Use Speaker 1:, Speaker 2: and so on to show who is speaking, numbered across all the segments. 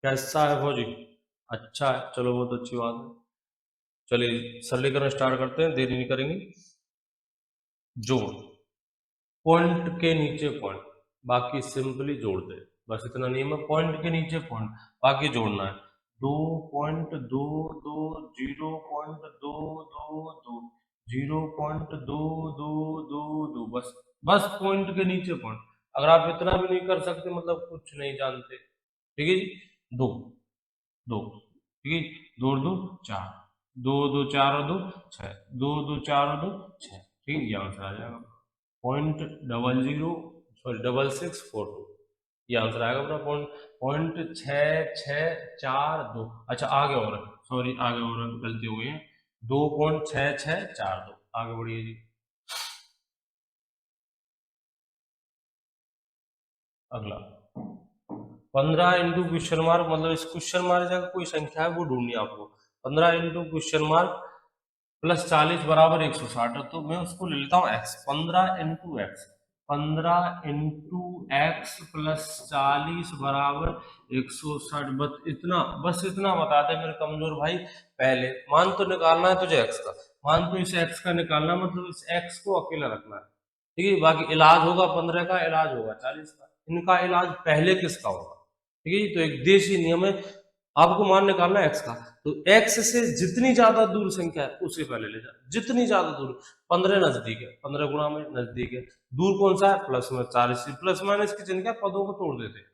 Speaker 1: कैसा है फौजी? अच्छा है, चलो बहुत अच्छी बात है। चलिए सरलीकरण स्टार्ट करते हैं, देरी नहीं करेंगे। जोड़, पॉइंट के नीचे पॉइंट, बाकी सिंपली जोड़ दे, बस इतना नियम है। पॉइंट के नीचे पॉइंट, बाकी जोड़ना है। 2.2 2 0.2 2 0.2 2 2, बस। बस पॉइंट के नीचे पॉइंट। अगर आप इतना भी नहीं कर सकते मतलब कुछ नहीं जानते। ठीक है जी। दो, दो, ठीक है। दो और दो चार, दो दो चार और दो छह, दो दो चार और दो छह, ठीक है। ये आंसर आ जाएगा। 0.00 सॉरी 6642, ये आंसर आएगा अपना। पॉइंट 6642। अच्छा आगे और है, सॉरी आगे और है, गलती हो गई है। 2.6642, आगे बढ़िए जी। अगला 15 इंटू क्वेश्चन मार्क, मतलब इस क्वेश्चन मार्क जगह कोई संख्या है वो ढूंढनी है आपको। 15 इंटू क्वेश्चन मार्क प्लस 40 बराबर 160 है, तो मैं उसको ले लेता हूँ x. 15 into x, 15 into x plus 40 बराबर 160। बस इतना बता दे मेरे कमजोर भाई। पहले मान तो निकालना है तुझे एक्स का, मान तो इस एक्स का निकालना, मतलब इस एक्स को अकेला रखना है। ठीक है, बाकी इलाज होगा 15 का, इलाज होगा 40 का। इनका इलाज पहले किसका होगा? ठीक है जी, तो एक देशी नियम है। आपको मान निकालना है एक्स का, तो एक्स से जितनी ज्यादा दूर संख्या है उससे पहले ले जा, जितनी ज्यादा दूर। 15 नजदीक है, 15 गुणा में नजदीक है। दूर कौन सा है? प्लस में 40। प्लस माइनस की चिन्ह क्या, पदों को तोड़ देते हैं।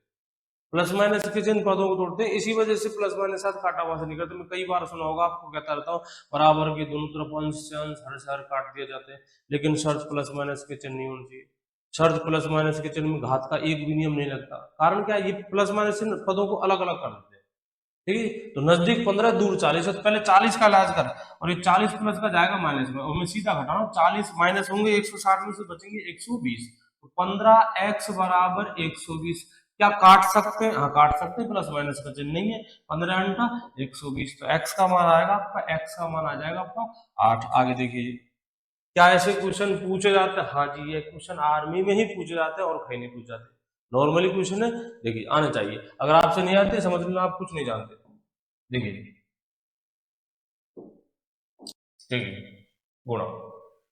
Speaker 1: प्लस माइनस के चिन्ह पदों को तोड़ते हैं, इसी वजह से प्लस माइनस साथ काटा हुआ से निकलते। मैं कई बार सुना होगा, आपको कहता रहता हूँ बराबर के दोनों तरफ अंश से अंश हर से हर काट दिए जाते हैं, लेकिन शर्त प्लस माइनस के चिन्ह नहीं होनी चाहिए। शर्त प्लस माइनस के चिन्ह में घात का एक भी नियम नहीं लगता। कारण क्या है? ये प्लस माइनस चिन्ह पदों को अलग अलग कर देते हैं। ठीक है, तो नजदीक 15, दूर 40 है, तो पहले 40 का इलाज कर। और ये 40 प्लस का जाएगा माइनस में, और मैं सीधा घटा रहा हूँ। 40 माइनस होंगे 160 में से बचेंगे 120, तो 15 एक्स बराबर 120। क्या काट सकते हैं? हाँ काट सकते हैं, प्लस माइनस का चिन्ह नहीं है। 15 × 120, तो एक्स का मान आएगा आपका, एक्स का मान आ जाएगा आपका 8। आगे देखिए जी। क्या ऐसे क्वेश्चन पूछे जाते हैं? हाँ जी, ये क्वेश्चन आर्मी में ही पूछे जाते हैं और कहीं नहीं पूछे जाते। नॉर्मली क्वेश्चन है, देखिए आने चाहिए। अगर आपसे नहीं आते समझ लेना आप कुछ नहीं जानते। देखिए, ठीक है, गुणा,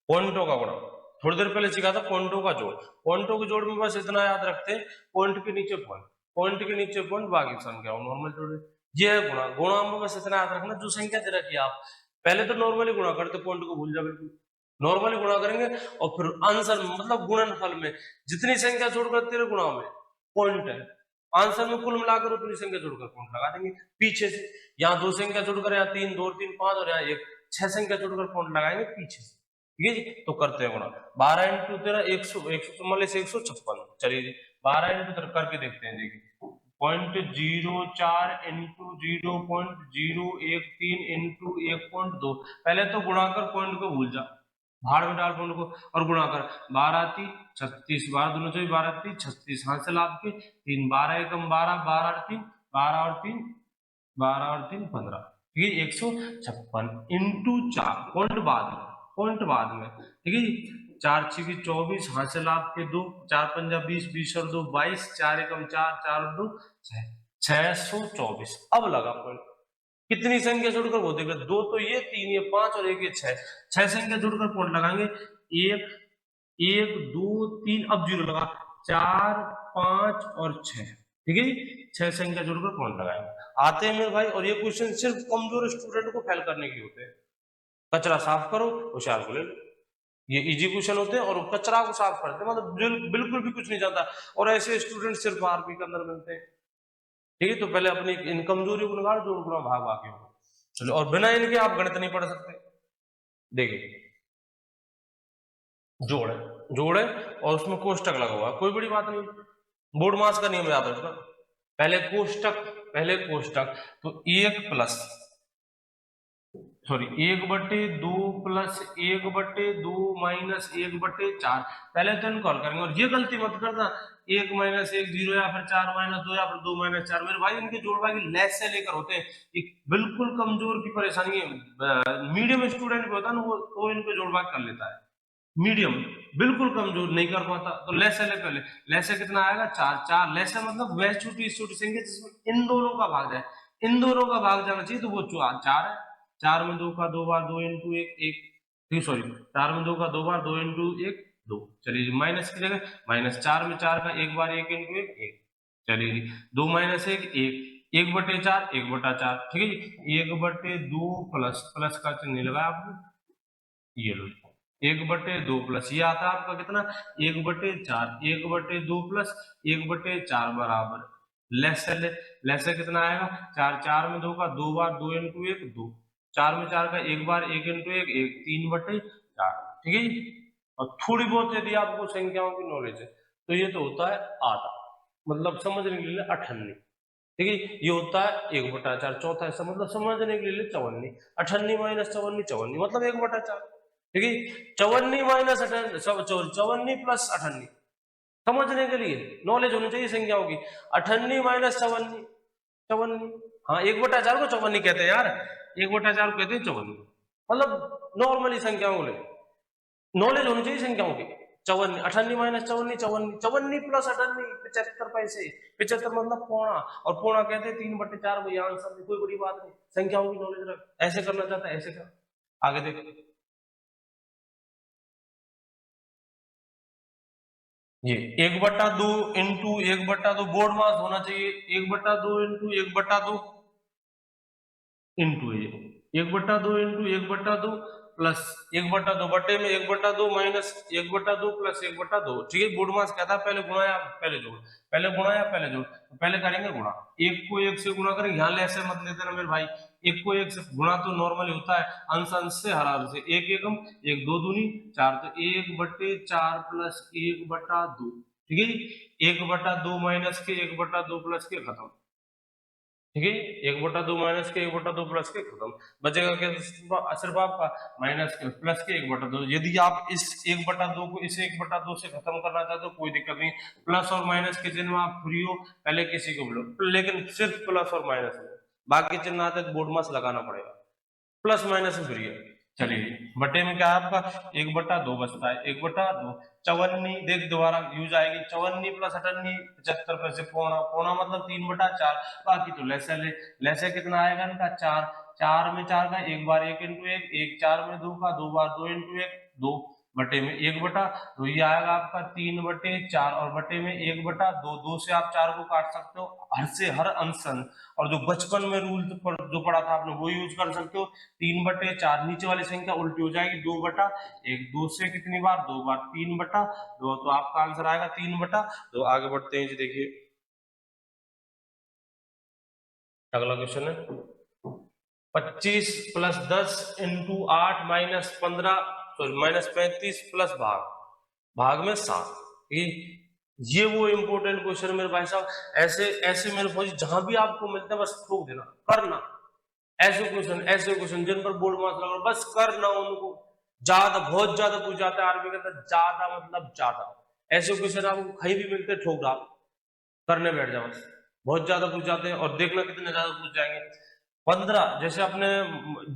Speaker 1: पॉइंटों का गुणा। थोड़ी देर पहले सीखा था पॉइंटों का जोड़। पॉइंटों के जोड़ में बस इतना याद रखते हैं, पॉइंट के नीचे पॉइंट, पॉइंट के नीचे पॉइंट, बाकी संख्या नॉर्मल जोड़। ये है गुणा। गुणा में बस इतना याद रखना, जो संख्या दे रखी है आप पहले तो नॉर्मली गुणा करते, पॉइंट को भूल जाओ बिल्कुल। नॉर्मली गुणा करेंगे और फिर आंसर मतलब गुणनफल में जितनी संख्या जोड़कर तेरे गुणा में पॉइंट है, आंसर में कुल मिलाकर उतनी संख्या जोड़कर पॉइंट लगा देंगे पीछे से। यहाँ दो संख्या जोड़कर, यहाँ तीन, दो तीन पांच, और यहाँ एक, छह संख्या जोड़कर पॉइंट लगाएंगे पीछे से। ठीक है जी, तो करते हैं गुणा। 12 इंटू 13 100, 156। चलिए जी, 12 इंटू करके देखते हैं। देखिए 0.04 इंटू 0.013 इंटू 1.2। पहले तो गुणाकर पॉइंट को भूल जा, भाड़ में डाल पॉइंट को और गुणा कर। 12×3 = 36, 12×2 = 12×3 = 36, हासिल आपके 3। 12×1 = 12, 12×3 = 12 और 3 15, ठीक है। 156 इंटू 4, पॉइंट बाद में, ठीक है जी। 4×6 = 24, हासिल आपके 2, 4×5 = 20, 20 और 2 = 22, 4×1 = 4, 4 और 2 6, 624। अब लगा पॉइंट। कितनी संख्या जोड़कर वो देगा, दो तो ये, तीन ये, पांच और एक ये छह, छह संख्या जोड़कर पॉइंट लगाएंगे। एक, एक, दो, तीन, अब जीरो लगा, चार, पांच और छह, ठीक है जी। छह संख्या जोड़कर पॉइंट लगाएंगे। आते हैं मेरे भाई, और ये क्वेश्चन सिर्फ कमजोर स्टूडेंट को फेल करने के होते हैं। कचरा साफ करो, होशियार को ले लो। ये इजी क्वेश्चन होते हैं और कचरा को साफ करते हैं, मतलब बिल्कुल भी कुछ नहीं जानता, और ऐसे स्टूडेंट सिर्फ आर्मी के अंदर मिलते हैं। ठीक है, तो पहले अपनी इन कमजोरी को निकाल, जोड़ गुणा भाग बाकी होगा। चलो, और बिना इनके आप गणित नहीं पढ़ सकते। देखिए, जोड़ है, जोड़ है, और उसमें कोष्टक लगा हुआ है, कोई बड़ी बात नहीं। बोर्ड मास का नियम याद रखना, पहले कोष्टक, पहले कोष्टक। तो एक प्लस, सॉरी 1/2 प्लस 1/2 माइनस 1/4। पहले तो इनको हल करेंगे, और ये गलती मत करना 1 - 1 0, या फिर 4 - 2, या फिर 2 - 4। मेरे भाई इनके जोड़ भाग लेस से लेकर होते हैं, एक बिल्कुल कमजोर की परेशानी है। मीडियम स्टूडेंट भी होता है ना, वो इनको जोड़ भाग कर लेता है। मीडियम, बिल्कुल कमजोर नहीं कर पाता, तो लेसे ले पहले, लेसे कितना आएगा 4, 4 लेसे मतलब वह छोटी छोटी संख्या जिसमें इन दोनों का भाग जाए, इन दोनों का भाग जाना चाहिए, तो वो 4 है। 4 में 2 का 2 बार 2 इंटू 1 1, सॉरी 4 में 2 का 2 बार 2 इंटू 1 2, चलिए माइनस की जगह माइनस, 4 में 4 का 1 बार 1 इंटू 1 1, चलिए 2 माइनस 1 1, 1/4 1/4, ठीक है जी, 1/2 प्लस प्लस का चिन्ह लगाया आपने, ये लो 1/2 प्लस ये आता है आपका कितना 1/4, 1/2 प्लस 1/4 बराबर लेस से कितना आएगा 4, 4 में 2 का 2 बार 2 इंटू 1 2, 4 में 4 का 1 बार 1 इंटू 1 1, 3/4, ठीक है जी। और थोड़ी बहुत यदि आपको संख्याओं की नॉलेज है तो ये तो होता है आधा, मतलब समझने के लिए 98, ठीक है, ये होता है 1/4, चौथा हिस्सा मतलब समझने के लिए 54, 98 माइनस 54 54 मतलब 1/4, ठीक है, 54 माइनस 54 प्लस 98, समझने के लिए नॉलेज होनी चाहिए संख्याओं की, 98 माइनस 54 54, हाँ 1/4 को 54 कहते हैं यार, 1/4 को कहते हैं 54, मतलब नॉर्मली संख्याओं को नॉलेज होनी चाहिए संख्याओं की। 54, 98 माइनस 54 54, 54 प्लस 98 75 पैसे, 75 मतलब पौना, और पौना कहते हैं 3/4, वही आंसर, कोई बड़ी बात नहीं, संख्याओं की नॉलेज रख, ऐसे करना चाहता है ऐसे कर, आगे देखो ये 1/2 इंटू 1/2 बोर्ड मास होना चाहिए, 1/2 इंटू 1/2 इंटू ये 1/2 इंटू 1/2 प्लस 1/2 बटे में 1/2 माइनस 1/2 प्लस 1/2, ठीक है, गुण मास कहता है पहले गुणा या पहले जोड़, पहले गुणा या पहले जोड़, तो पहले करेंगे गुणा, एक को एक से गुणा करेंगे, यहाँ ऐसे मत लेते ना मेरे भाई, एक को एक से गुणा तो नॉर्मली होता है अंश अंश से हर हर से, एक एकम एक, दो दूनी 4, तो 1/4 प्लस 1/2, ठीक है, 1/2 माइनस के 1/2 प्लस के खत्म, ठीक है, 1/2 माइनस के 1/2 प्लस के खत्म, बचेगा क्या सिर्फ आपका माइनस के प्लस के 1/2, यदि आप इस 1/2 को इस 1/2 से खत्म करना चाहते हो कोई दिक्कत नहीं, प्लस और माइनस के चिन्ह में आप फ्री हो, पहले किसी को बोलो, लेकिन सिर्फ प्लस और माइनस में, बाकी चिन्ह आते तो बोर्ड मास लगाना पड़ेगा, प्लस माइनस में फ्री है, चलिए बटे में क्या है आपका 1/2 बचता है, 1/2 54, देख दोबारा यूज आएगी, 54 प्लस 98 75 पैसे, पौना, पौना मतलब 3/4, बाकी तो लेसे ले, लेसे कितना आएगा इनका 4, 4 में 4 का 1 बार 1 इंटू 1 1, 4 में 2 का 2 बार 2 इंटू 1 2, बटे में 1/, तो ये आएगा आपका 3/4, और बटे में 1/2, 2 से आप 4 को काट सकते हो, हर से हर अंशन, और जो बचपन में रूल जो पढ़ा था आपने वो यूज कर सकते हो, 3/4, नीचे वाली संख्या उल्टी हो जाएगी, 2/1, 2 से कितनी बार 2 बार 3/2, तो आपका आंसर आएगा 3/2, आगे बढ़ते हैं जी, देखिए अगला क्वेश्चन है 25 plus 10 into 8 minus 15, sorry minus 35 plus भाग, भाग में 7, ये वो इंपॉर्टेंट क्वेश्चन मेरे भाई साहब, ऐसे ऐसे मेरे भाई जहां भी आपको मिलता है बस ठोक देना, करना, ऐसे क्वेश्चन जिन पर बोर्ड मार्क्स लगा बस करना उनको, ज्यादा बहुत ज्यादा पूछ जाता है आर्मी के अंदर, ज्यादा मतलब ज्यादा, ऐसे क्वेश्चन आपको कहीं भी मिलते ठोक डाल, करने बैठ जाओ बस, बहुत ज्यादा पूछ जाते हैं, और देखना कितने ज्यादा पूछ जाएंगे, 15 जैसे अपने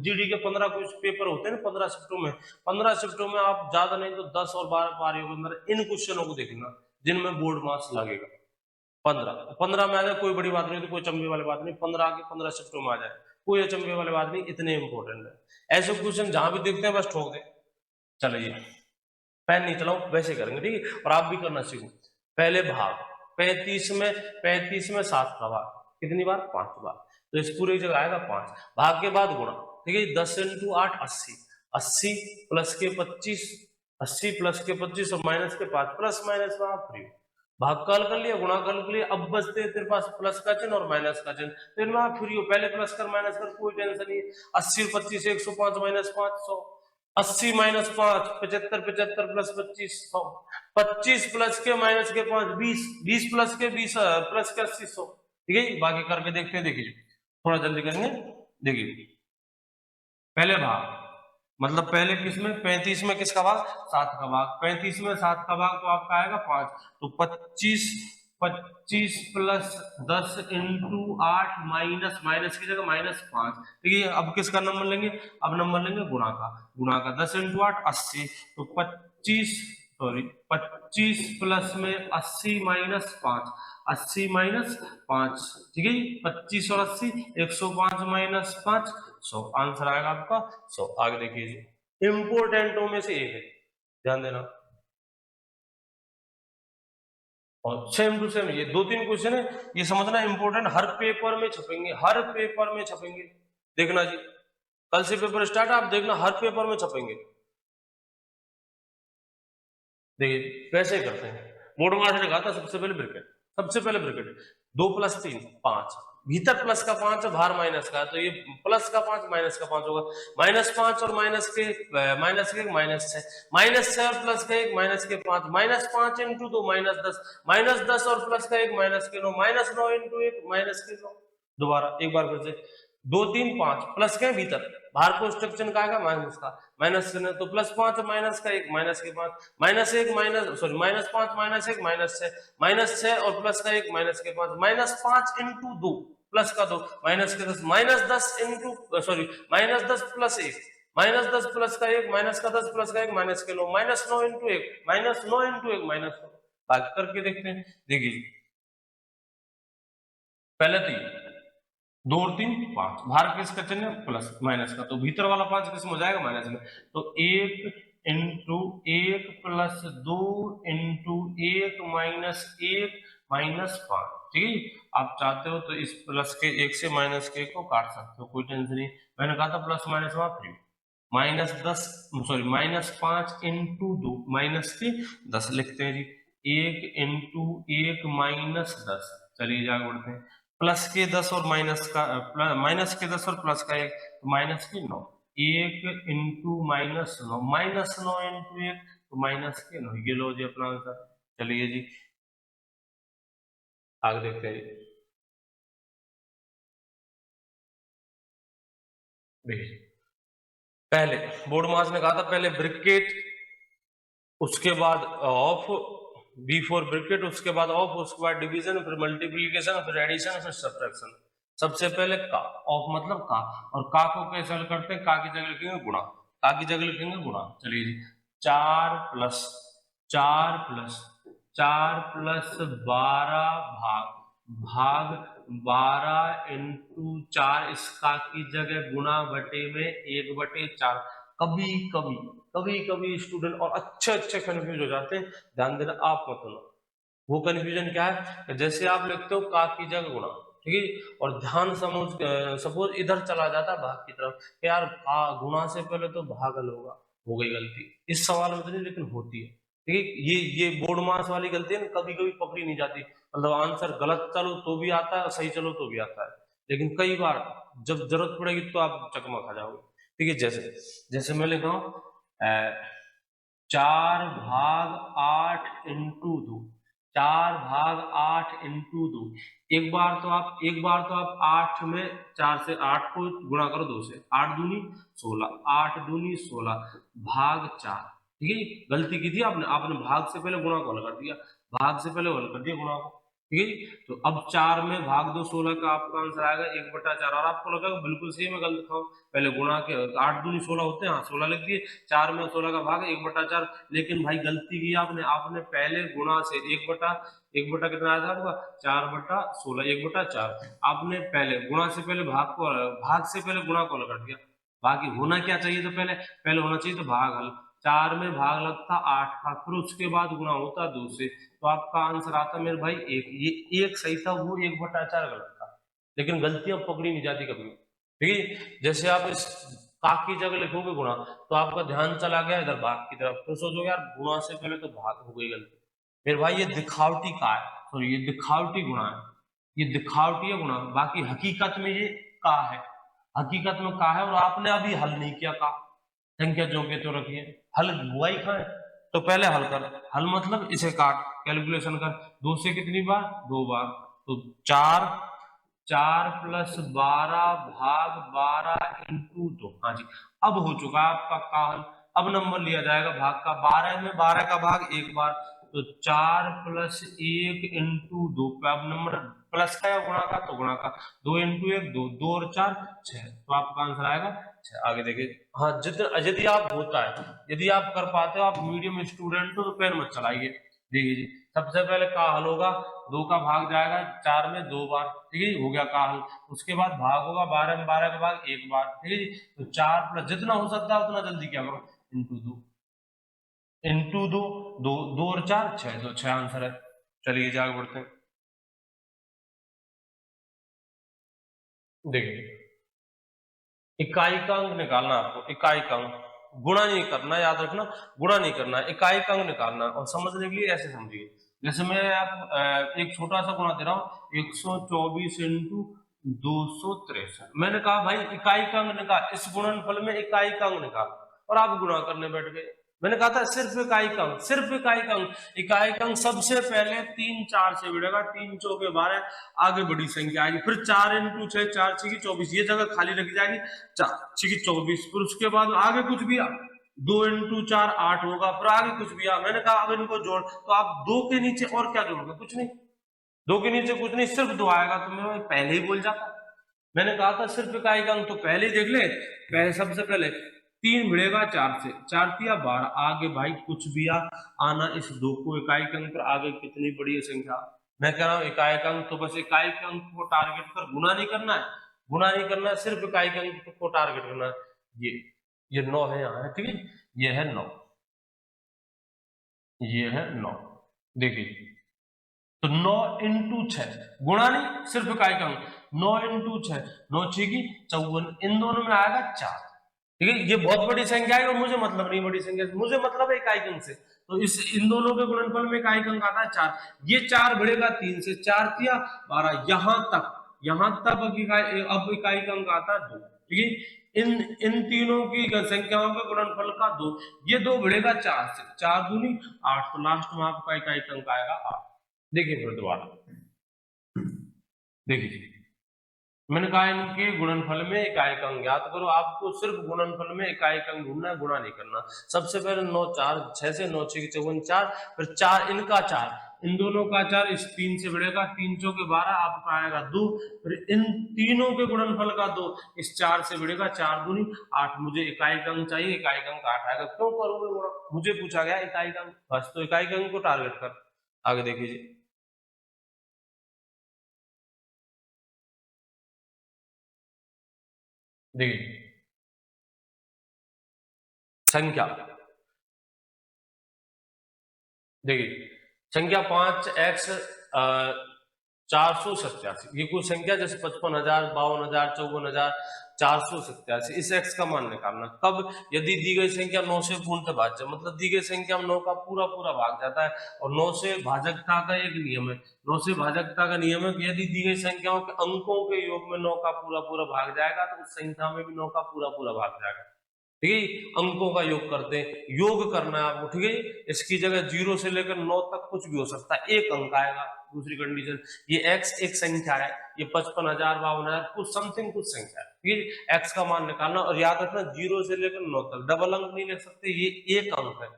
Speaker 1: जीडी के 15 कुछ पेपर होते हैं ना 15 शिफ्टों में, 15 शिफ्टों में आप ज्यादा नहीं तो 10 और 12 पारियों के अंदर इन क्वेश्चनों को देखना जिनमें बोर्ड मार्क्स लगेगा, 15 में आ जाए कोई बड़ी बात नहीं, तो कोई चंबे वाली बात नहीं, 15 आके 15 शिफ्टों में आ जाए कोई अचंबे वाली बात नहीं, इतने इंपॉर्टेंट है, ऐसे क्वेश्चन जहां भी देखते हैं बस ठोक दे, चलिए पेन नहीं चलाओ वैसे करेंगे, ठीक है, और आप भी करना सीखो, पहले भाग 35 में 7 का भाग कितनी बार 5 बार, तो इस पूरी जगह आएगा 5, भाग के बाद गुणा, ठीक है, 10 इंटू 8 80, 80 प्लस के 25, 80 प्लस के 25 और माइनस के 5, प्लस माइनस में आप फ्री, भाग कल कर लिया, गुणा कल कर लिया, अब बचते तेरे पास प्लस का चिन्ह और माइनस का चिन्ह, तो इनमें आप फ्री हो, पहले प्लस कर माइनस कर कोई टेंशन नहीं है, 80 और 25 105 माइनस 500, 80 माइनस 5 75, 75 प्लस 25 100, 25 प्लस के माइनस के 5 20, 20 प्लस के 20 प्लस के 80 100, ठीक है, बाकी करके देखते हैं, देखिए थोड़ा जल्दी करेंगे, देखिए पहले भाग मतलब पहले किसमें 35 में किसका भाग 7 का भाग, 35 में 7 का भाग तो आपका आएगा 5, तो 25 25 प्लस 10 इंटू 8 माइनस माइनस की जगह -5। ठीक है, अब किसका नंबर लेंगे? अब नंबर लेंगे गुणा का। गुणा का 10 इंटू 8 80, तो 25 प्लस में 80 माइनस 5, 80 माइनस 5। ठीक है, 25 और 80 105 माइनस 5 100। आंसर आएगा आपका 100। आगे देखिए, इंपोर्टेंटों में से एक है, ध्यान देना। और सेम टू सेम ये 2-3 क्वेश्चन है, ये समझना इंपॉर्टेंट, हर पेपर में छपेंगे, हर पेपर में छपेंगे। देखना जी, कल से पेपर स्टार्ट, आप देखना हर पेपर में छपेंगे। देखिए कैसे करते हैं, बोर्ड मार्क्स ने कहा था सबसे पहले ब्रैकेट, सबसे पहले ब्रैकेट 2 + 3 5, भीतर प्लस का 5 है, बाहर माइनस का, तो ये प्लस का 5 माइनस का 5 होगा। -5 और माइनस के -6 और प्लस का 1 माइनस के 5, -5 इंटू 2 -10, -10 और प्लस का 1 माइनस के 9, -9 इंटू 1 माइनस के 9। दोबारा एक बार फिर से, 2 3 5 प्लस के भीतर, बाहर को स्ट्रक्चर का आएगा माइनस का, माइनस करना तो +5 माइनस का 1 माइनस के 5, -1 माइनस सॉरी -5 -1 -6 और प्लस का 1 माइनस के 5, -5 इंटू 2 प्लस का 2 माइनस के 10, -10 इंटू सॉरी -10 प्लस 1, -10 प्लस का 1 माइनस का 10 प्लस का 1 माइनस के 9, -9 इंटू 1 -9 इंटू 1 -9। बात करके देखते हैं। देखिए पहले 3, 2 और 3 5, बाहर किसका चिन्ह है? प्लस माइनस का, तो भीतर वाला 5 किस में हो जाएगा? माइनस में। तो 1 इंटू 1 प्लस 2 इंटू 1 माइनस 1 -5। ठीक है, आप चाहते हो तो इस प्लस के 1 से माइनस के 1 को काट सकते हो, कोई टेंशन नहीं। मैंने कहा था प्लस माइनस वहां फ्री। -10 सॉरी -5 इंटू 2 माइनस के 10 लिखते हैं जी, 1 इंटू 1 -10। चलिए आगे बढ़ते हैं, प्लस के 10 और माइनस का माइनस के 10 और प्लस का 1, तो माइनस के 9, 1 इंटू -9, -9 इंटू 1 तो माइनस के 9। ये लो जी अपना आंसर। चलिए जी आगे देखते हैं। देखिए पहले बोर्ड मास ने कहा था पहले ब्रिकेट, उसके बाद ऑफ, बिफोर ब्रैकेट, उसके बाद ऑफ, उसके बाद डिवीजन, फिर मल्टीप्लिकेशन, फिर एडिशन, फिर सब्ट्रैक्शन। सबसे पहले का, ऑफ मतलब का, और का को कैसे हल करते हैं? का की जगह लिखेंगे गुणा, का की जगह लिखेंगे गुणा। चलिए जी, 4 प्लस 12 भाग भाग 12 इंटू 4, इसका की जगह गुणा बटे में 1/4। कभी कभी कभी कभी स्टूडेंट और अच्छे अच्छे कंफ्यूज हो जाते हैं, ध्यान देना, आप मत होना। वो कंफ्यूजन क्या है? जैसे आप लिखते हो का की जगह गुणा, ठीक है, और ध्यान सपोज इधर चला जाता है भाग की तरफ, यार का गुणा से पहले तो भागल होगा, हो गई गलती। इस सवाल में तो नहीं, लेकिन होती है। ठीक है, ये बोर्ड मास वाली गलती है ना, कभी कभी पकड़ी नहीं जाती, मतलब आंसर गलत चलो तो भी आता है, सही चलो तो भी आता है, लेकिन कई बार जब जरूरत पड़ेगी तो आप चकमा खा जाओगे। ठीक है, जैसे जैसे मैं लिख रहा हूँ 4/8 इंटू 2, 4/8 इंटू 2। एक बार तो आप 8 में 4 से 8 को गुणा करो 2 से, 8 दूनी 16, 8 दूनी 16 भाग 4। ठीक है, गलती की थी आपने, आपने भाग से पहले गुणा को हल कर दिया, भाग से पहले हल कर दिया गुणा को। ठीक है, तो अब 4 में भाग दो 16 का, आपका आंसर आएगा 1/4। और आपको लगा बिल्कुल सही, मैं गलत था, पहले गुणा के 8 दूनी 16 होते हैं, हाँ 16 लिख दिए, 4 में 16 का भाग 1/4। लेकिन भाई गलती की आपने, आपने पहले गुणा से 1 बटा कितना आया था आपका? 4/16, 1/4। आपने पहले गुणा से पहले भाग से पहले गुणा को हल कर दिया। बाकी होना क्या चाहिए? तो पहले पहले होना चाहिए तो भाग हल, 4 में भाग लगता 8 का, फिर उसके बाद गुणा होता 2 से, तो आपका आंसर आता मेरे भाई 1। ये एक सही था, वो 1/4 गलत था, लेकिन गलतियां पकड़ी नहीं जाती कभी। ठीक है, जैसे आप इस का की जगह लिखोगे गुणा, तो आपका ध्यान चला गया इधर भाग की तरफ, तो सोचोगे यार गुणा से पहले तो भाग हो गई गलती। फिर भाई ये दिखावटी का है, सॉरी ये दिखावटी गुणा है, ये दिखावटी है गुणा, बाकी हकीकत में ये का है, हकीकत में का है, और आपने अभी हल नहीं किया का, संख्या जो के तो रखिए, हल हुआ ही खाए, तो पहले हल कर, हल मतलब इसे काट, कैलकुलेशन कर, 2 से कितनी बार? 2 बार, तो 4 4 प्लस 12 भाग 12 इंटू 2। हाँ जी, अब हो चुका है आपका का हल। अब नंबर लिया जाएगा भाग का, 12 में 12 का भाग 1 बार, तो 4 प्लस 1 इंटू 2, अब नंबर प्लस का या गुणा का, तो गुणा का, 2 इंटू 1 2, 2 और 4 6, तो आपका आंसर आएगा 6। आगे देखिए, हाँ जितना यदि आप होता है, यदि आप कर पाते हो, आप मीडियम स्टूडेंट हो तो पेन मत चलाइए। देखिए जी, सबसे पहले का हल होगा, 2 का भाग जाएगा 4 में 2 बार, ठीक है, हो गया का हल। उसके बाद भाग होगा 12 में 12 का भाग 1 बार, ठीक है जी। तो 4 प्लस जितना हो सकता है उतना जल्दी क्या करो, इंटू 2, इंटू 2, 2 2 और 4 6, तो 6 आंसर है। चलिए आगे बढ़ते हैं। देखिए, इकाई का अंक निकालना, आपको इकाई का अंक, गुणा नहीं करना, याद रखना, गुणा नहीं करना, इकाई का अंक निकालना। और समझने के लिए ऐसे समझिए, जैसे मैं आप एक छोटा सा गुणा दे रहा हूँ, 124 इंटू 263। मैंने कहा भाई इकाई का अंक निकाल, इस गुणनफल में इकाई का अंक निकाल, और आप गुणा करने बैठ गए। मैंने कहा था सिर्फ इकाई का अंक, सिर्फ इकाई का अंक। इकाई का अंक सबसे पहले 3 4 से बढ़ेगा, 3 चौके 12, आगे बड़ी संख्या आएगी, फिर 4 इंटू 6, 4 6 की 24, ये जगह खाली रखी जाएगी, 4 6 की 24, फिर उसके बाद आगे कुछ भी 2 इंटू 4 8 होगा, फिर आगे कुछ भी मैंने कहा अब इनको जोड़, तो आप 2 के नीचे और क्या जोड़ोगे, कुछ नहीं, 2 के नीचे कुछ नहीं, सिर्फ 2 आएगा, तो मैं पहले ही बोल जाता। मैंने कहा था सिर्फ इकाई का अंक, तो पहले ही देख ले, पहले सबसे पहले 3 भिड़ेगा 4 से, 4 तिया 12, आगे भाई कुछ भी आना, इस 2 को इकाई के अंक पर, आगे कितनी बड़ी है संख्या। मैं कह रहा हूँ इकाई का अंक, तो बस इकाई के अंक को टारगेट कर, गुना नहीं करना है, गुना नहीं करना है, सिर्फ इकाई के अंक को टारगेट करना है। ये 9 है यहाँ है, ठीक है, ये है 9, ये है 9। देखिए, तो 9 इंटू 6, गुणा नहीं, सिर्फ इकाई का अंक, 9 इंटू 6, 9 6 की 54, इन दोनों में आएगा 4, ठीक है। ये बहुत बड़ी संख्या है और मुझे मतलब नहीं बड़ी संख्या, मुझे मतलब है इकाई अंक से, तो इस इन दोनों के गुणनफल में इकाई अंक आता है 4, ये 4 बढ़ेगा 3 से, 4 तिया 12, यहां तक अब इकाई का अंक आता है 2, ठीक है। इन इन तीनों की संख्याओं के गुणनफल का 2, ये 2 बढ़ेगा 4 से, 4 दूनी 8, तो लास्ट में आपका इकाई अंक आएगा 8। देखिए फिर दोबारा, देखिए मैंने कहा इनके गुणनफल में इकाई का अंक ज्ञात करो, आपको सिर्फ गुणनफल में इकाई का अंक ढूंढना है, गुणा नहीं करना। सबसे पहले 9 4 6 से, 9 6 की 54 4, फिर 4 इनका 4, इन दोनों का 4, इस 3 से बढ़ेगा, 3 चौके 12, आपका आएगा 2, फिर इन तीनों के गुणनफल का 2, इस 4 से बढ़ेगा, 4 दूनी 8, मुझे इकाई का अंक चाहिए, इकाई का अंक 8 आएगा। क्यों करूंगा गुणा, मुझे पूछा गया इकाई का अंक, बस, तो इकाई का अंक को टारगेट कर। आगे देखिए, देखिए संख्या, देखिए संख्या 5x 487, ये कुछ संख्या जैसे 55,000 52,000 54,487, इस x का मान निकालना। कब, यदि दी गई संख्या 9 से पूर्णतः भाज्य, मतलब दी गई संख्या में 9 का पूरा पूरा भाग जाता है, और 9 से भाजकता का एक नियम है, 9 से भाजकता का नियम है कि यदि दी गई संख्याओं के अंकों के योग में 9 का पूरा पूरा भाग जाएगा, तो उस संख्या में भी 9 का पूरा पूरा भाग जाएगा, ठीक है। अंकों का योग करते हैं, योग करना है आपको, ठीक है। इसकी जगह 0 से लेकर 9 तक कुछ भी हो सकता है, एक अंक आएगा। दूसरी कंडीशन, ये x एक संख्या है, ये 55,000 52,000 कुछ समथिंग कुछ संख्या है, ठीक है। x का मान निकालना, और याद रखना 0 से लेकर 9 तक डबल अंक नहीं ले सकते, ये एक अंक है,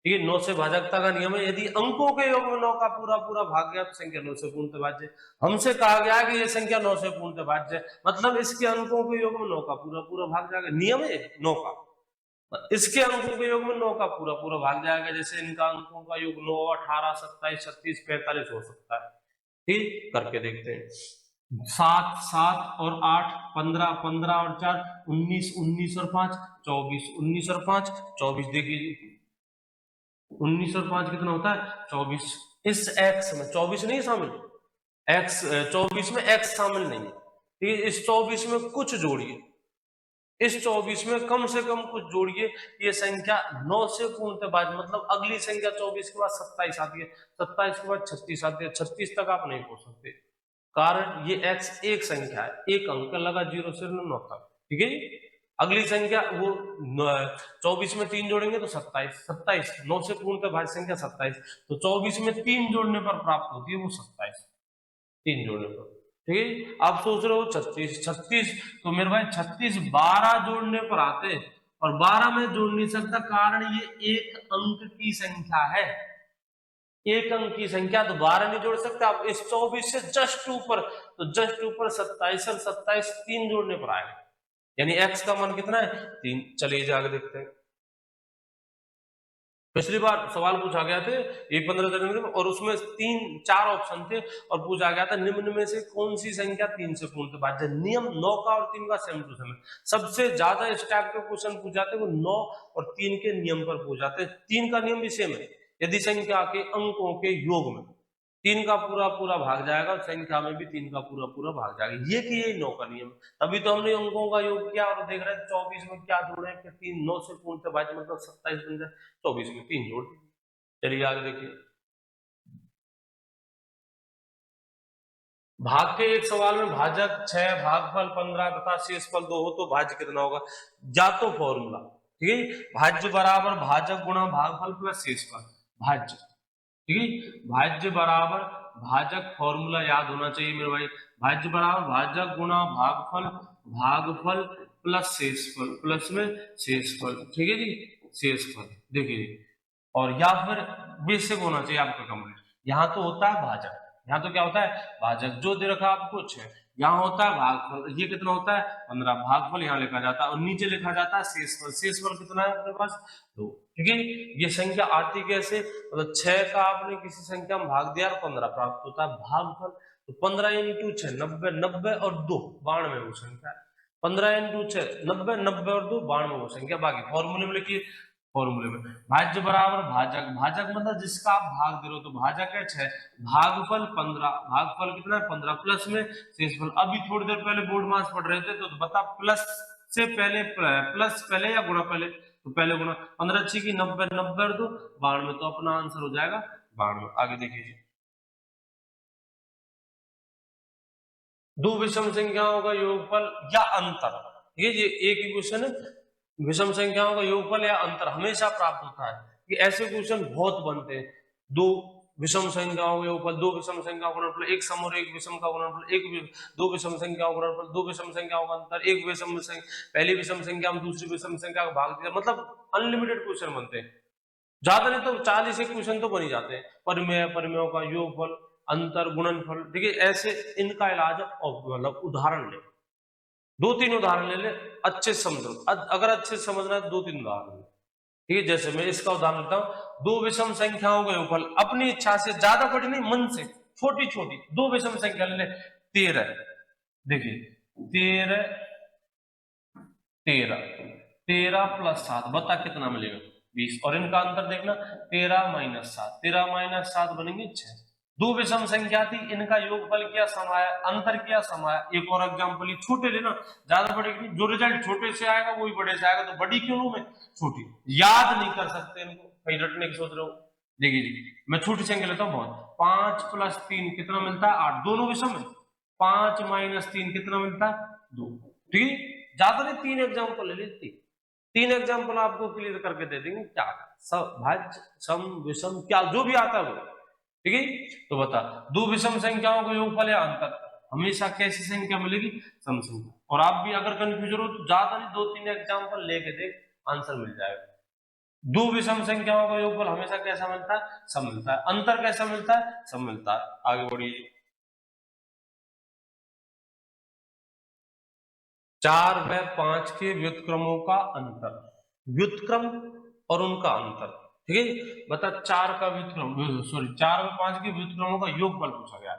Speaker 1: ठीक है। 9 से भाजकता का नियम है, यदि अंकों के योग में 9 का पूरा पूरा भाग गया तो संख्या 9 से पूर्णतः भाज्य। हमसे कहा गया है कि ये संख्या 9 से पूर्णतः भाज्य, मतलब इसके अंकों के योग में 9 का पूरा पूरा भाग जाएगा, नियम है 9 का, इसके अंकों के योग में 9 का पूरा पूरा भाग जाएगा। जैसे इनका अंकों का योग 9 18 27 36 45 हो सकता है, ठीक, करके देखते हैं। 7 7 और 8 15 15 और 4 19 19 और 5 24 19 और 5 24, देखिए 19 और 5 कितना होता है 24। इस x में 24 नहीं शामिल, x 24 में x शामिल नहीं है, ठीक है। इस 24 में कुछ जोड़िए, इस 24 में कम से कम कुछ जोड़िए, ये संख्या 9 से पूर्णतः भाज्य, मतलब अगली संख्या 24 के बाद 27 आती है, 27 के बाद 36 आती है, 36 तक आप नहीं पहुंच सकते, कारण ये x एक संख्या है, एक अंक लगा 0 से 9 तक, ठीक है। अगली संख्या वो 24 में 3 जोड़ेंगे तो 27 27, 9 से पूर्णतः भाज्य संख्या 27, तो 24 में 3 जोड़ने पर प्राप्त होती है वो 27, 3 जोड़ने पर, ठीक है। आप सोच रहे हो 36 36, तो मेरे भाई 36 12 जोड़ने पर आते हैं, और 12 में जोड़ नहीं सकता, कारण ये एक अंक की संख्या है, एक अंक की संख्या दोबारा नहीं जोड़ सकते आप, इस 24 से जस्ट ऊपर, तो जस्ट ऊपर 27 और 27 3 जोड़ने पर आएगा, यानी x का मान कितना है 3। चलिए जाके देखते हैं। पिछली बार सवाल पूछा गया थे ये 15 जनवरी में, और उसमें 4 ऑप्शन थे और पूछा गया था निम्न में से कौन सी संख्या 3 से पूर्णतः भाज्य। नियम 9 का और 3 का सेम टू सेम है। सबसे ज्यादा इस टाइप के क्वेश्चन पूछ जाते हैं वो 9 और 3 के नियम पर पूछ जाते हैं। 3 का नियम भी सेम है, यदि संख्या के अंकों के योग में 3 का पूरा पूरा भाग जाएगा, संख्या में भी 3 का पूरा पूरा भाग जाएगा, ये कि ये 9 का नियम। तभी तो हमने अंकों का योग किया और देख रहे हैं 24 में क्या जोड़े कि 3, 9 से पूर्णतः भाज्य मतलब 27 बन जाए, 24 में 3 जोड़ दीजिए। चलिए आगे देखिए। भाग के एक सवाल में भाजक 6, भागफल 15 तथा शेषफल 2 हो तो भाज्य कितना होगा। या तो फॉर्मूला, ठीक है, भाज्य बराबर भाजक गुणा भागफल प्लस शेषफल, भाज्य, ठीक है, भाज्य बराबर भाजक, फॉर्मूला याद होना चाहिए मेरे भाई, भाज्य बराबर भाजक गुणा भागफल, भागफल प्लस शेषफल, प्लस में शेषफल, ठीक है जी, शेषफल। देखिए, और या फिर बेसिक होना चाहिए आपका कंप्लीट। यहाँ तो होता है भाजक, यहाँ तो क्या होता है भाजक, जो दे रखा आपको 6, यहाँ होता है भागफल, ये कितना होता है 15, भागफल यहाँ लिखा जाता है और नीचे लिखा जाता है शेषफल। शेषफल कितना है अपने पास 2, ठीक है। ये संख्या आती कैसे, मतलब 6 का आपने किसी संख्या में भाग दिया और 15 प्राप्त होता है भागफल, तो 15 इंटू 6 90, 90 और 2 92 वो संख्या, 15 इंटू 6 90, 90 और 2 92 वो संख्या। बाकी फॉर्मूले में लिखिए, फॉर्मूले में भाज्य बराबर भाजक, भाजक मतलब जिसका आप भाग दे रहे हो, तो भाजक है 6, भागफल 15, भागफल कितना है 15 प्लस में शेषफल। अभी थोड़ी देर पहले बोर्ड मास पढ़ रहे थे तो बता प्लस से पहले प्लस पहले या गुणा पहले, तो पहले गुणा, 15 6 की 90, 90 और 2 92, तो अपना आंसर हो जाएगा 92। आगे देखिए, दो विषम संख्याओं का योगफल या अंतर, ये एक ही क्वेश्चन है, विषम संख्याओं का योगफल या अंतर हमेशा प्राप्त होता है। कि ऐसे क्वेश्चन बहुत बनते हैं। दो विषम संख्याओं का योगफल, दो विषम संख्याओं का गुणनफल, एक सम और एक विषम का गुणनफल, दो विषम संख्याओं का गुणनफल, दो विषम संख्याओं का अंतर, एक विषम पहली विषम संख्या में दूसरी विषम संख्या का भाग दिया, मतलब अनलिमिटेड क्वेश्चन बनते हैं। ज्यादा नहीं तो 40 एक क्वेश्चन तो बन ही जाते हैं। परिमेय, परिमेयों का योगफल, अंतर, गुणनफल, ठीक है, ऐसे इनका इलाज मतलब उदाहरण ले, 2-3 उदाहरण ले ले, अच्छे से समझो। अगर अच्छे से समझना है तो 2-3 उदाहरण ले, ठीक है। जैसे मैं इसका उदाहरण लेता हूं, दो विषम संख्याओं का योगफल, अपनी इच्छा से, ज्यादा बड़ी नहीं, मन से, छोटी छोटी दो विषम संख्या ले ले, 13, देखिए 13, 13, 13 प्लस 7 बता कितना मिलेगा 20, और इनका अंतर देखना 13 माइनस 7, 13 माइनस 7 बनेंगे 6। दो विषम संख्या थी, इनका योगफल क्या समाया, अंतर क्या समाया। एक और एग्जांपल, ये छोटे लेना, ज्यादा बड़े की, जो रिजल्ट छोटे से आएगा वही बड़े से आएगा, तो बड़ी क्यों लूं मैं, छोटी। याद नहीं कर सकते इनको, कहीं रटने की सोच रहे हो। देखिए जी, मैं छोटी संख्या लेता हूँ बहुत, 5 प्लस 3 कितना मिलता है 8, दोनों विषम है। 5 माइनस 3 कितना मिलता है 2, ठीक है। ज्यादा नहीं, 3 एग्जाम्पल ले लेती, 3 एग्जाम्पल आपको क्लियर करके दे देंगे, क्या भाज्य, सम, विषम, क्या जो भी आता है वो, ठीक है। तो बता, दो विषम संख्याओं का योगफल या अंतर हमेशा कैसी संख्या मिलेगी, सम संख्या। और आप भी अगर कंफ्यूजन हो तो ज्यादा नहीं 2-3 एग्जाम्पल लेके देख, आंसर मिल जाएगा। दो विषम संख्याओं का योगफल हमेशा कैसा मिलता है, सम मिलता है। अंतर कैसा मिलता है, सम मिलता है। आगे बढ़िए, 4 व 5 के व्युत्क्रमों का अंतर, व्युत्क्रम और उनका अंतर, ठीक है। बता 4 का व्युत्क्रम, सॉरी 4 व 5 के व्युत्क्रमों का योगफल पूछा गया,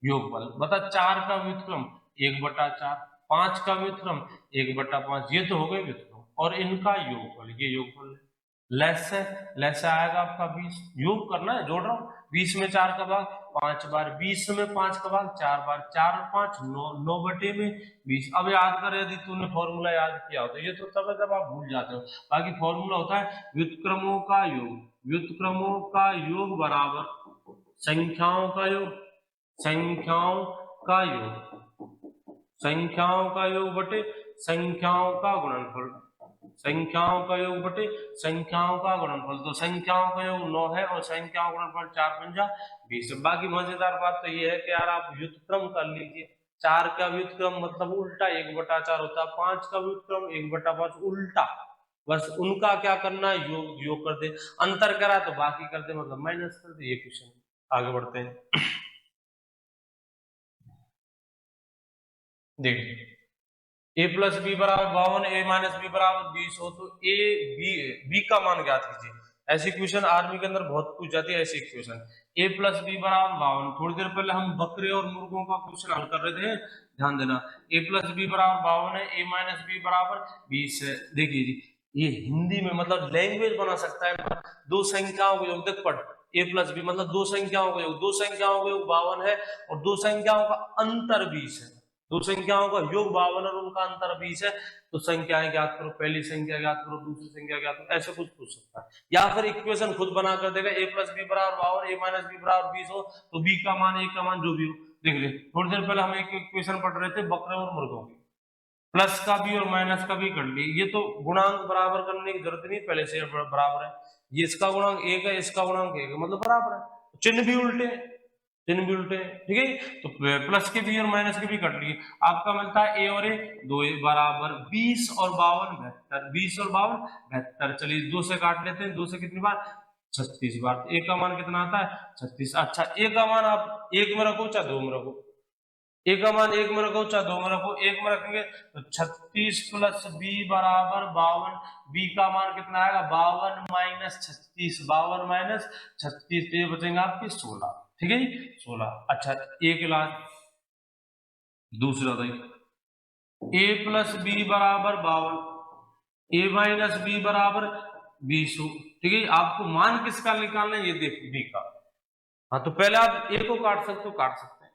Speaker 1: योगफल। बता 4 का व्युत्क्रम 1/4, 5 का व्युत्क्रम 1/5, ये तो हो गए व्युत्क्रम, और इनका योगफल, ये योगफल है। लेस है, लेस आएगा आपका 20, योग करना है, जोड़ रहा हूं, 20 में 4 का भाग 5 बार, 20 में 5 का भाग 4 बार, 4 और 5 9, 9 बटे में 20। अब याद कर, यदि तूने फॉर्मूला याद किया हो तो, ये तो तब है जब आप भूल जाते हो। बाकी फॉर्मूला होता है व्युत्क्रमों का योग, व्युत्क्रमों का योग बराबर संख्याओं का योग, संख्याओं का योग, संख्याओं का योग बटे संख्याओं का गुणनफल, संख्याओं का योग बटे संख्याओं का गुणनफल। तो संख्याओं का योग 9 है और संख्याओं का गुणनफल 4×5 20। बाकी मजेदार बात तो ये है कि यार आप व्युत्क्रम कर लीजिए। 4 का व्युत्क्रम मतलब उल्टा 1/4 होता है, 5 का व्युत्क्रम 1/5 उल्टा, बस उनका क्या करना है, योग योग कर दे, अंतर करा तो बाकी कर दे, मतलब माइनस कर दे। ये क्वेश्चन, आगे बढ़ते हैं। देखिए ए प्लस बी बराबर 52, ए माइनस बी बराबर 20 हो तो ए बी का मान ज्ञात कीजिए। ऐसी क्वेश्चन आर्मी के अंदर बहुत पूछ जाती है ऐसी क्वेश्चन। ए प्लस बी बराबर 52, थोड़ी देर पहले हम बकरे और मुर्गों का क्वेश्चन हल कर रहे थे, ध्यान देना। ए प्लस बी बराबर 52 है, ए माइनस बी बराबर 20 है। देखिए जी, ये हिंदी में मतलब लैंग्वेज बना सकता है, दो संख्याओं को योग, देख पढ़, ए प्लस बी मतलब दो संख्याओं को योग, दो संख्याओं को योग 52 है और दो संख्याओं का अंतर 20 है। दो संख्याओं का योग 52 और उनका अंतर 20 है, तो संख्याएं ज्ञात करो, पहली संख्या ज्ञात करो, दूसरी संख्या ज्ञात करो, ऐसे कुछ पूछ सकता है। या फिर इक्वेशन खुद बना कर देगा, ए प्लस बी बराबर 52, ए माइनस बी बराबर 20 हो तो बी का मान, ए का मान जो भी हो। देख ले, थोड़ी देर पहले हम एक इक्वेशन पढ़ रहे थे बकरे और मुर्गों की, प्लस का भी और माइनस का भी कर ली। ये तो गुणांक बराबर करने की जरूरत नहीं, पहले से बराबर है। ये इसका गुणांक एक है, इसका गुणांक एक है, मतलब बराबर है। चिन्ह भी उल्टे हैं, चिन्ह भी उल्टे हैं, ठीक है। तो प्लस के भी और माइनस के भी कट लिए, आपका मिलता है ए और ए, दो ए बराबर 20 और 52 72, 20 और 52 72। चलिए दो से काट लेते हैं, दो से कितनी बार, 36 बार। तो ए का मान कितना आता है, 36। अच्छा, ए का मान आप एक में रखो चाहे दो में रखो, ए का मान एक में रखो चाहे दो में रखो, एक में रखेंगे तो 36 प्लस बी बराबर 52, बी का मान कितना आएगा 52 माइनस 36, 52 माइनस 36, तो ये बचेंगे आपके 16, ठीक है जी 16। अच्छा, एक लाख दूसरा भाई, ए प्लस बी बराबर 52, ए माइनस बी बराबर 20 हो, ठीक है। आपको मान किसका निकालना है, ये देखो बी का। हाँ, तो पहले आप ए को काट सकते हो, काट सकते हैं,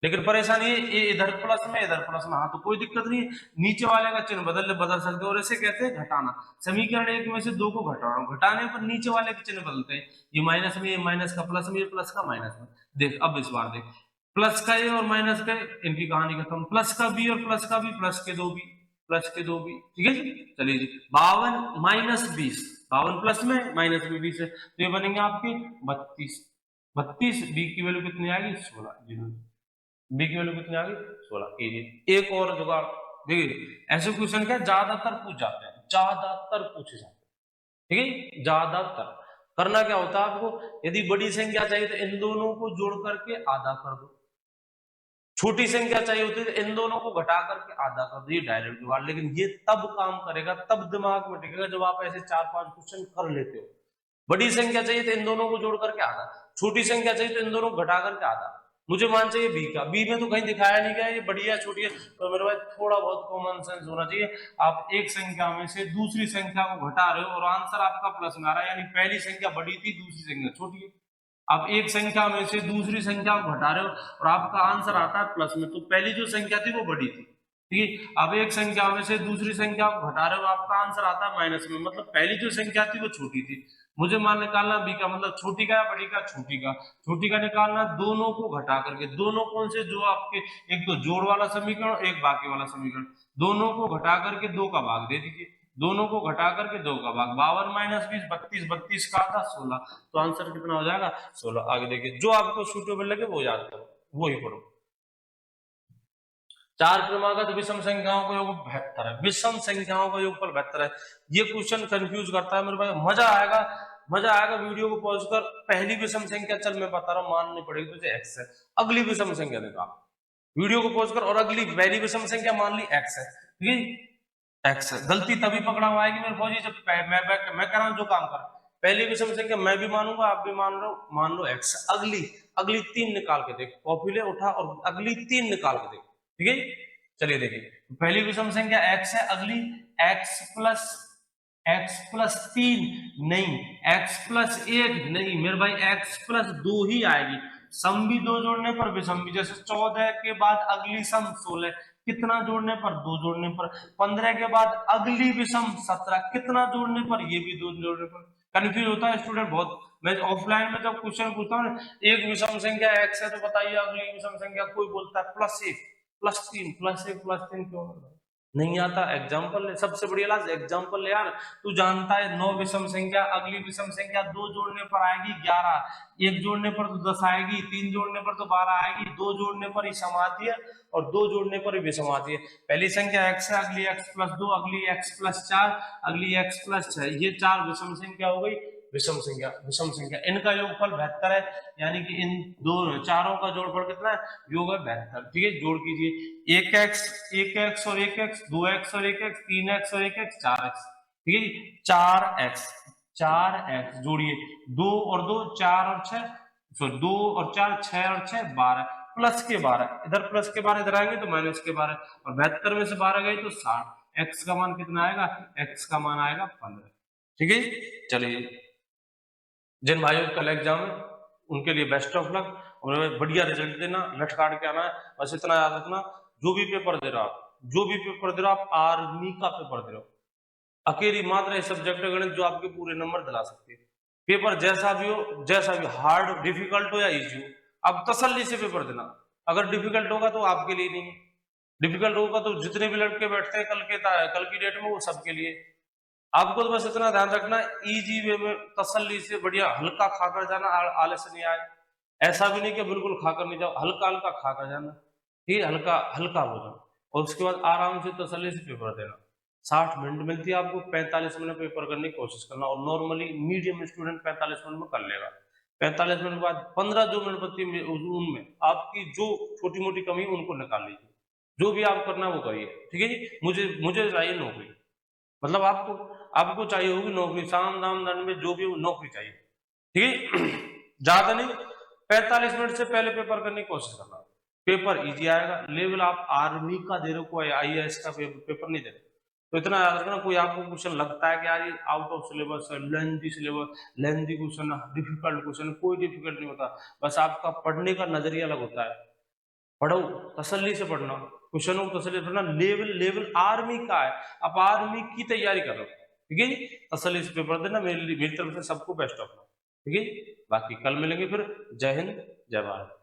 Speaker 1: लेकिन परेशानी है ये इधर प्लस में इधर प्लस में, हाँ तो कोई दिक्कत नहीं है, नीचे वाले का चिन्ह बदल सकते हो, और इसे कहते हैं घटाना। समीकरण एक में से दो को घटाना, घटाने पर नीचे वाले के चिन्ह बदलते हैं, ये माइनस में, ये माइनस का प्लस में, ये प्लस का माइनस में। देख अब इस बार देख, प्लस का ए और माइनस का ए, इनकी कहानी खत्म। प्लस का बी और प्लस का बी, प्लस के दो बी, प्लस के दो बी, ठीक है जी। चलिए जी, 52 माइनस 20, 52 प्लस में माइनस में 20 है, तो ये बनेंगे आपके 32, 32। बी की वैल्यू कितनी आएगी 16, बी की वैल्यू कितनी आ गई 16। कीजिए एक और जुगाड़, देखिए ऐसे क्वेश्चन क्या ज्यादातर पूछ जाते हैं, ज्यादातर पूछे जाते हैं, ठीक है। ज्यादातर करना क्या होता है आपको, यदि बड़ी संख्या चाहिए तो इन दोनों को जोड़ करके आधा कर दो, छोटी संख्या चाहिए होती है तो इन दोनों को घटा करके आधा कर दो, ये डायरेक्ट जुगाड़। लेकिन ये तब काम करेगा, तब दिमाग में टिकेगा जब आप ऐसे 4-5 क्वेश्चन कर लेते हो। बड़ी संख्या चाहिए तो इन दोनों को जोड़ करके आधा, छोटी संख्या चाहिए तो इन दोनों को घटा करके आधा। मुझे मान चाहिए बी का, बी में तो कहीं दिखाया नहीं गया ये बड़ी है छोटी है, तो मेरे पास थोड़ा बहुत कॉमन सेंस होना चाहिए। आप एक संख्या में से दूसरी संख्या को घटा रहे हो और आंसर आपका प्लस में आ रहा है, यानी पहली संख्या बड़ी थी, दूसरी संख्या छोटी है। आप एक संख्या में से दूसरी संख्या को घटा रहे हो और आपका आंसर आता है प्लस में, तो पहली जो संख्या थी वो बड़ी थी, ठीक है। अब एक संख्या में से दूसरी संख्या को घटा रहे हो, आपका आंसर आता है माइनस में, मतलब पहली जो संख्या थी वो छोटी थी। मुझे मान निकालना बी का, मतलब छोटी का या बड़ी का, छोटी का। छोटी का निकालना दोनों को घटा करके, दोनों कौन से, जो आपके एक तो जोड़ वाला समीकरण, एक बाकी वाला समीकरण, दोनों को घटा करके दो का भाग दे दीजिए, दोनों को घटा करके दो का भाग, 52 माइनस 20 32, 32 का था 16, तो आंसर कितना हो जाएगा 16। आगे देखिए, जो आपको सूटेबल लगे वो याद करो, वो ही पढ़ो। चार क्रमागत विषम संख्याओं का योग 72 है, विषम संख्याओं का योगफल 72 है। ये क्वेश्चन कंफ्यूज करता है मेरे भाई, मजा आएगा, मजा आएगा। वीडियो को पॉज कर, पहली विषम संख्या चल मैं बता रहा हूं, माननी पड़ेगी तुझे एक्स है, अगली विषम संख्या देखा, वीडियो को पॉज कर, और अगली पहली विषम संख्या मान ली एक्स है, ठीक है, एक्स है। गलती तभी पकड़ा हुआ आएगी मेरे फौजी जब मैं कर रहा हूं जो काम कर, पहली विषम संख्या मैं भी मानूंगा, आप भी मान लो, मान लो एक्स। अगली अगली तीन निकाल के देख, कॉपी ले उठा और अगली तीन निकाल के देख, ठीक है। चलिए देखिए, पहली विषम संख्या x है, अगली x प्लस 3 नहीं, x प्लस 1 नहीं मेरे भाई, x प्लस 2 ही आएगी। सम भी दो जोड़ने पर विषम भी, जैसे 14 के बाद अगली सम 16, कितना जोड़ने पर, दो जोड़ने पर। 15 के बाद अगली विषम 17, कितना जोड़ने पर, ये भी दो जोड़ने पर। कंफ्यूज होता है स्टूडेंट बहुत। मैं ऑफलाइन में जब क्वेश्चन पूछता हूँ, एक विषम संख्या x है तो बताइए अगली विषम संख्या, कोई बोलता है +1 +3 +1 +3 क्यों, नहीं आता एग्जाम्पल ले, सबसे बढ़िया लास्ट एग्जाम्पल ले यार। तू जानता है 9 विषम संख्या, अगली विषम संख्या 2 जोड़ने पर आएगी 11, 1 जोड़ने पर तो 10 आएगी, 3 जोड़ने पर तो 12 आएगी, 2 जोड़ने पर ही सम आती है और 2 जोड़ने पर ही विषम आती है। पहली संख्या x है, अगली x प्लस 2, अगली x प्लस 4, अगली x प्लस 6, ये 4 विषम संख्या हो गई। विषम संख्या इनका योगफल 72 है, यानी कि इन दोनों चारों का जोड़फल कितना है, योग है 72। ठीक है, जोड़ कीजिए, 1x और 1x, 2x और 1x, 3x और 1x, 4x। ठीक है, 4x जोड़िए, 2 और 2 4 और 6, सॉरी 2 और 4 6 और 6 12, प्लस के 12, इधर प्लस के 12 इधर आएंगे तो माइनस के 12, और 72 में से 12 गए तो 60। x का मान कितना आएगा, x का मान आएगा 15। ठीक है, चलिए जिन भाइयों कल एग्जाम है उनके लिए बेस्ट ऑफ लक, और बढ़िया रिजल्ट देना, लट काट के आना है। बस इतना याद रखना, जो भी पेपर दे रहा हो आप आर्मी का पेपर दे रहे हो, अकेली मात्र है सब्जेक्ट गणित जो आपके पूरे नंबर दिला सकते हैं। पेपर जैसा भी हो, हार्ड डिफिकल्ट हो या इजी हो, आप तसल्ली से पेपर देना। अगर डिफिकल्ट होगा तो आपके लिए नहीं, डिफिकल्ट होगा तो जितने भी लड़के बैठते हैं कल की डेट में वो सबके लिए। आपको तो बस इतना ध्यान रखना, इजी वे में तसल्ली से बढ़िया हल्का खाकर जाना, आलस नहीं आए। ऐसा भी नहीं कि बिल्कुल खाकर नहीं जाओ, हल्का हल्का खाकर जाना। ठीक है, हल्का हल्का भोजन, और उसके बाद आराम से तसल्ली से पेपर देना। 60 मिनट मिलती है आपको, 45 मिनट पेपर करने की कोशिश करना, और नॉर्मली मीडियम स्टूडेंट 45 मिनट में कर लेगा। 45 मिनट बाद 15 जो मिनट बचती है उनमें आपकी जो छोटी मोटी कमी उनको निकाल लीजिए, जो भी आप करना वो करिए। ठीक है जी, मुझे चाहिए नौकरी, मतलब आपको चाहिए होगी नौकरी, साम दाम दंड में जो भी नौकरी चाहिए। ठीक है, ज्यादा नहीं, 45 मिनट से पहले पेपर करने की कोशिश करना, पेपर इजी आएगा। लेवल आप आर्मी का दे रहे हो, कोई IAS का पेपर नहीं दे रहे, तो इतना याद रखना। कोई आपको क्वेश्चन लगता है कि यार ये आउट ऑफ सिलेबस है, लेंथी क्वेश्चन, डिफिकल्ट क्वेश्चन, कोई डिफिकल्ट नहीं होता, बस आपका पढ़ने का नजरिया अलग होता है। पढ़ो, तसल्ली से पढ़ना, क्वेश्चनों को तसल्ली से पढ़ना। लेवल आर्मी का है, आप आर्मी की तैयारी करो। ठीक है जी, तसल्ली से पेपर देना, मेरी तरफ से सबको बेस्ट ऑफ लक। ठीक है, बाकी कल मिलेंगे फिर। जय हिंद, जय भारत।